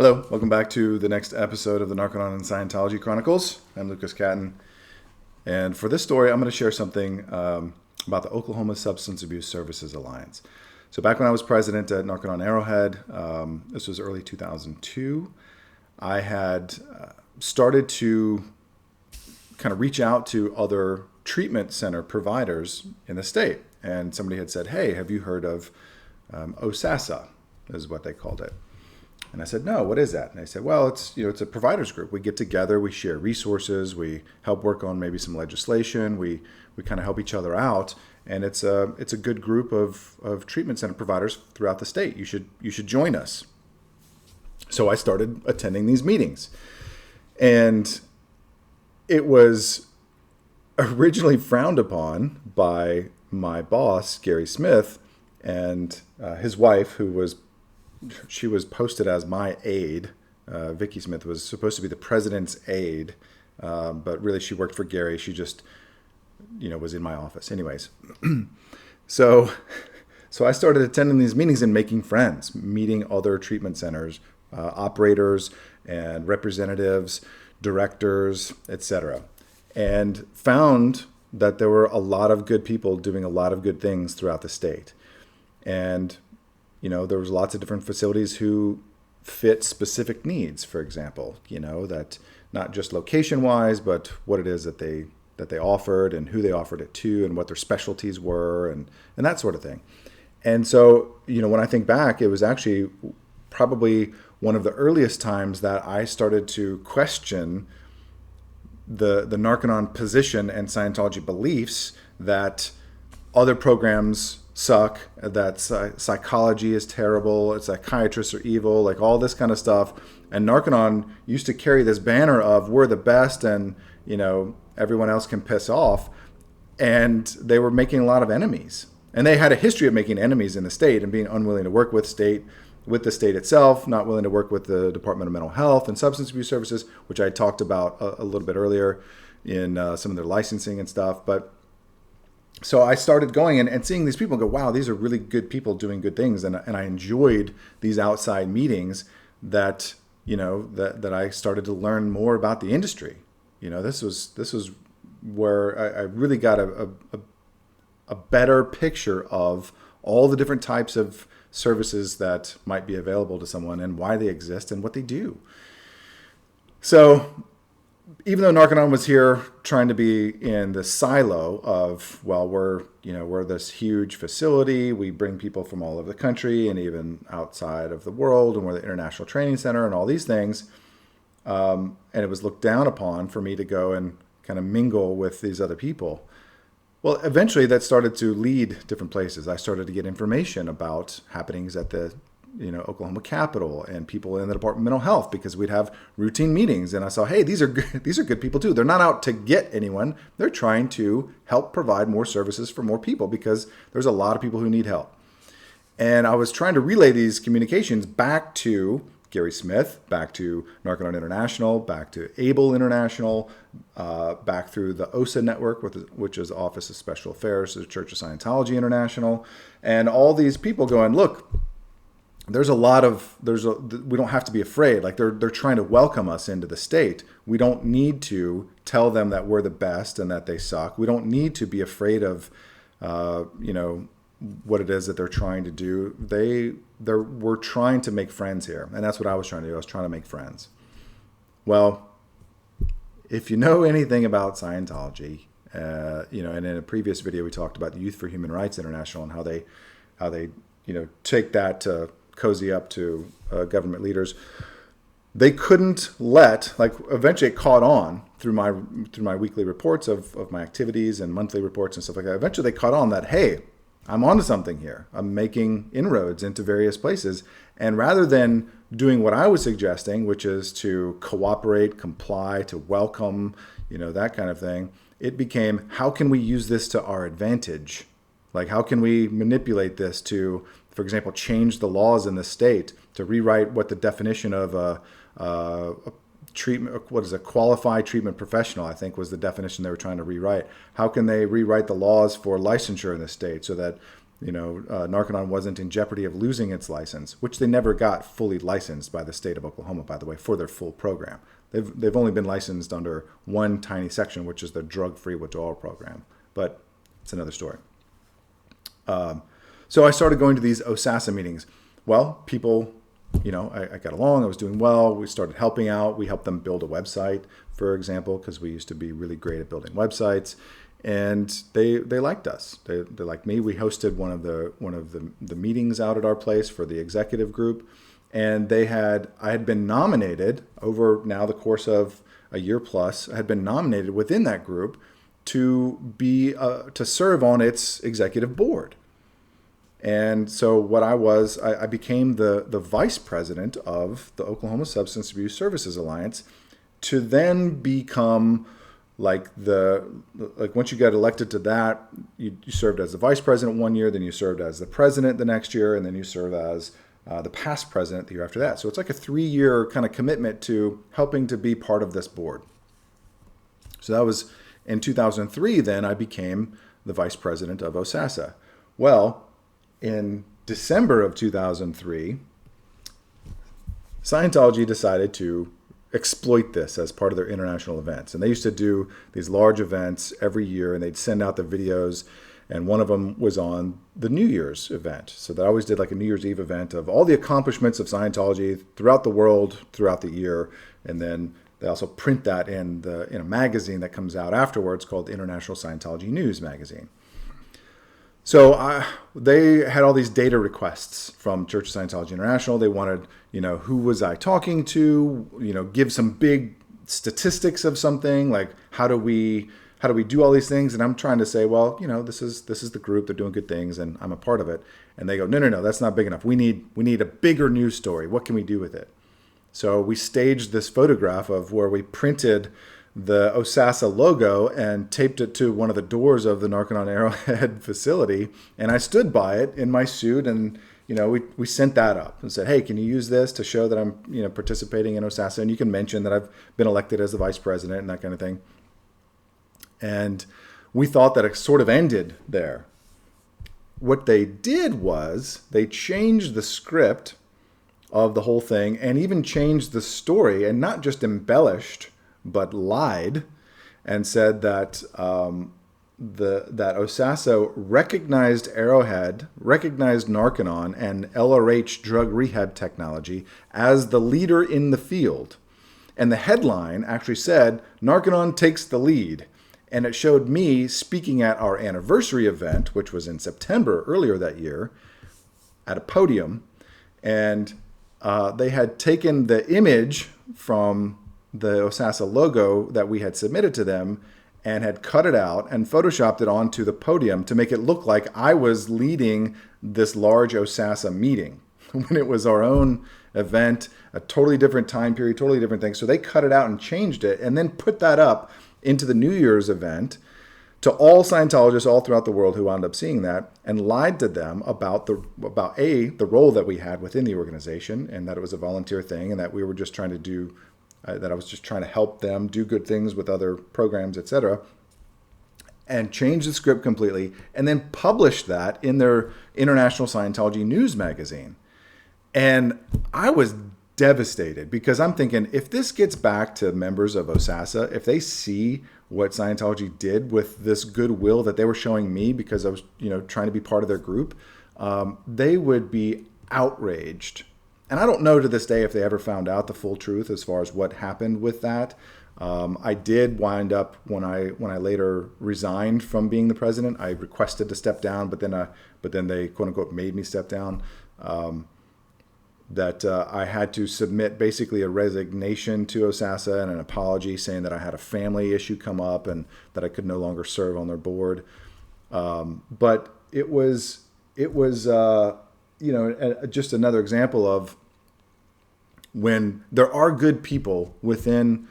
Hello, welcome back to the next episode of the Narconon and Scientology Chronicles. I'm Lucas Catton, and for this story, I'm going to share something about the Oklahoma Substance Abuse Services Alliance. So back when I was president at Narconon Arrowhead, this was early 2002, I had started to kind of reach out to other treatment center providers in the state. And somebody had said, hey, have you heard of OSASA, is what they called it. And I said, no, what is that? And they said, well, it's a providers group. We get together, we share resources, we help work on maybe some legislation, we kind of help each other out, and it's a good group of treatment center providers throughout the state. You should join us. So I started attending these meetings, and it was originally frowned upon by my boss, Gary Smith, and his wife, she was posted as my aide. Vicky Smith was supposed to be the president's aide, but really she worked for Gary. She just, was in my office. Anyways, so I started attending these meetings and making friends, meeting other treatment centers, operators and representatives, directors, etc., and found that there were a lot of good people doing a lot of good things throughout the state. And there was lots of different facilities who fit specific needs, for example, that not just location-wise, but what it is that they offered and who they offered it to and what their specialties were and that sort of thing. And so, when I think back, it was actually probably one of the earliest times that I started to question the Narconon position and Scientology beliefs that other programs suck, that psychology is terrible, psychiatrists are evil, like all this kind of stuff. And Narconon used to carry this banner of we're the best and, everyone else can piss off. And they were making a lot of enemies. And they had a history of making enemies in the state and being unwilling to work with the state itself, not willing to work with the Department of Mental Health and Substance Abuse Services, which I talked about a little bit earlier in some of their licensing and stuff. So I started going and seeing these people and go, wow, these are really good people doing good things. And I enjoyed these outside meetings that I started to learn more about the industry. This was where I really got a better picture of all the different types of services that might be available to someone and why they exist and what they do. So even though Narconon was here trying to be in the silo of, well, we're this huge facility, we bring people from all over the country and even outside of the world, and we're the International Training Center and all these things, and it was looked down upon for me to go and kind of mingle with these other people. Well, eventually that started to lead different places. I started to get information about happenings at the Oklahoma Capitol and people in the Department of Mental Health, because we'd have routine meetings, and I saw, hey, these are good people too. They're not out to get anyone. They're trying to help provide more services for more people because there's a lot of people who need help. And I was trying to relay these communications back to Gary Smith, back to Narconon International, back to ABLE International, back through the OSA network, which is Office of Special Affairs, the Church of Scientology International, and all these people going, look, we don't have to be afraid. Like they're trying to welcome us into the state. We don't need to tell them that we're the best and that they suck. We don't need to be afraid of, what it is that they're trying to do. We're trying to make friends here. And that's what I was trying to do. I was trying to make friends. Well, if you know anything about Scientology, and in a previous video, we talked about the Youth for Human Rights International and how they take that to cozy up to government leaders. They couldn't eventually it caught on through my weekly reports of my activities and monthly reports and stuff like that. Eventually they caught on that, hey, I'm onto something here. I'm making inroads into various places. And rather than doing what I was suggesting, which is to cooperate, comply, to welcome, that kind of thing, it became, how can we use this to our advantage? Like, how can we manipulate this to, for example, change the laws in the state, to rewrite what the definition of a treatment, what is a qualified treatment professional, I think was the definition they were trying to rewrite. How can they rewrite the laws for licensure in the state so that Narconon wasn't in jeopardy of losing its license, which they never got fully licensed by the state of Oklahoma, by the way, for their full program. They've only been licensed under one tiny section, which is the drug-free withdrawal program. But it's another story. So I started going to these OSASA meetings. Well, people, I got along. I was doing well. We started helping out. We helped them build a website, for example, because we used to be really great at building websites. And they liked us. They liked me. We hosted one of the meetings out at our place for the executive group. And I had been nominated over now the course of a year plus. I had been nominated within that group to serve on its executive board. And so what I became the vice president of the Oklahoma Substance Abuse Services Alliance, to then become once you got elected to that, you served as the vice president one year, then you served as the president the next year, and then you serve as the past president the year after that. So it's like a 3-year kind of commitment to helping to be part of this board. So that was in 2003. Then I became the vice president of OSASA. Well, in December of 2003, Scientology decided to exploit this as part of their international events. And they used to do these large events every year, and they'd send out the videos. And one of them was on the New Year's event. So they always did like a New Year's Eve event of all the accomplishments of Scientology throughout the world, throughout the year. And then they also print that in a magazine that comes out afterwards called the International Scientology News magazine. So they had all these data requests from Church of Scientology International. They wanted, who was I talking to? Give some big statistics of something, like how do we do all these things? And I'm trying to say, well, this is the group. They're doing good things, and I'm a part of it. And they go, no, that's not big enough. We need a bigger news story. What can we do with it? So we staged this photograph of where we printed the OSASA logo and taped it to one of the doors of the Narconon Arrowhead facility. And I stood by it in my suit, and we sent that up and said, hey, can you use this to show that I'm participating in OSASA? And you can mention that I've been elected as the vice president and that kind of thing. And we thought that it sort of ended there. What they did was they changed the script of the whole thing and even changed the story, and not just embellished, but lied and said that that OSASA recognized Arrowhead, recognized Narconon and LRH drug rehab technology as the leader in the field. And the headline actually said, Narconon takes the lead. And it showed me speaking at our anniversary event, which was in September earlier that year, at a podium. And they had taken the image from the OSASA logo that we had submitted to them and had cut it out and photoshopped it onto the podium to make it look like I was leading this large OSASA meeting when it was our own event, a totally different time period, totally different thing. So they cut it out and changed it and then put that up into the New Year's event to all Scientologists all throughout the world who wound up seeing that, and lied to them about the role that we had within the organization, and that it was a volunteer thing, and that we were just trying to do, that I was just trying to help them do good things with other programs, etc. And changed the script completely, and then published that in their International Scientology News magazine. And I was devastated, because I'm thinking, if this gets back to members of OSASA, if they see what Scientology did with this goodwill that they were showing me because I was, trying to be part of their group, they would be outraged. And I don't know to this day if they ever found out the full truth as far as what happened with that. I did wind up, when I later resigned from being the president, I requested to step down, but then they quote unquote made me step down. That I had to submit basically a resignation to OSASA and an apology, saying that I had a family issue come up and that I could no longer serve on their board. But it was just another example of when there are good people within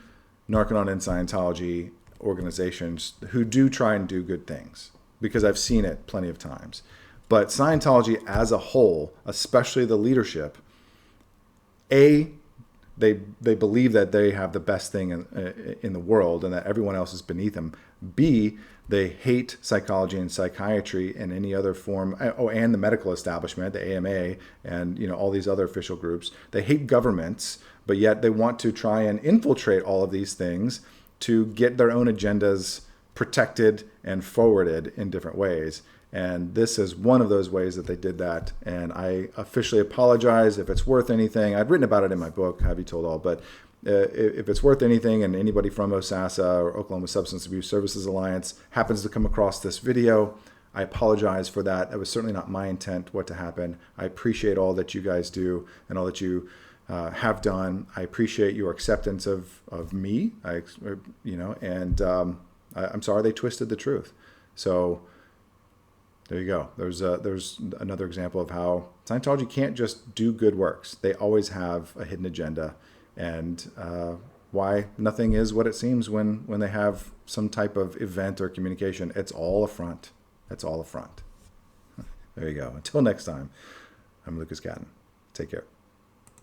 Narconon and Scientology organizations who do try and do good things, because I've seen it plenty of times. But Scientology as a whole, especially the leadership, they believe that they have the best thing in the world and that everyone else is beneath them. B, They hate psychology and psychiatry and any other form. Oh, and the medical establishment, the AMA, and all these other official groups. They hate governments, but yet they want to try and infiltrate all of these things to get their own agendas protected and forwarded in different ways. And this is one of those ways that they did that. And I officially apologize if it's worth anything. I've written about it in my book, Have You Told All? But if it's worth anything and anybody from OSASA or Oklahoma Substance Abuse Services Alliance happens to come across this video, I apologize for that. That was certainly not my intent what to happen. I appreciate all that you guys do and all that you have done. I appreciate your acceptance of me, and I'm sorry they twisted the truth. So there you go. There's another example of how Scientology can't just do good works. They always have a hidden agenda, and why nothing is what it seems when they have some type of event or communication. It's all a front. It's all a front. There you go. Until next time, I'm Lucas Catton. Take care.